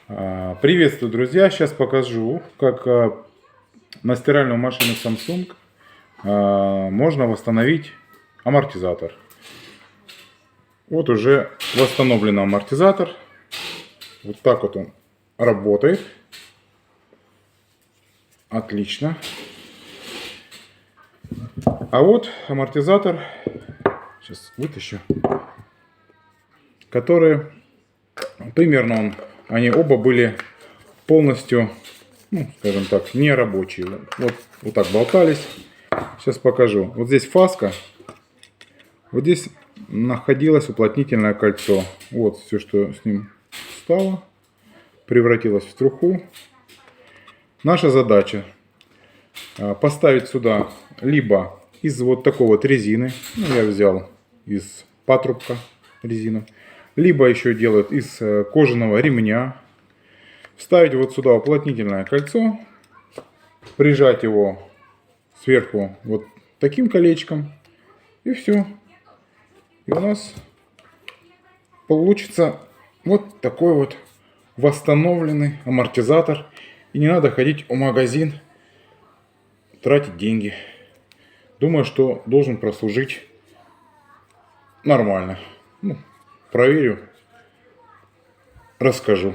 Приветствую, друзья! Сейчас покажу, как на стиральную машину Samsung можно восстановить амортизатор. Вот уже восстановлен амортизатор. Вот так вот он работает. Отлично. А вот амортизатор, сейчас вытащу, который примерно они оба были полностью, скажем так, не рабочие. Вот так болтались. Сейчас покажу. Вот здесь фаска. Вот здесь находилось уплотнительное кольцо. Вот все, что с ним стало, превратилось в труху. Наша задача поставить сюда либо из вот такого вот резины, я взял из патрубка резину, либо еще делают из кожаного ремня. Вставить вот сюда уплотнительное кольцо, прижать его сверху вот таким колечком, и все. И у нас получится вот такой вот восстановленный амортизатор. И не надо ходить в магазин, тратить деньги. Думаю, что должен прослужить нормально. Проверю, расскажу.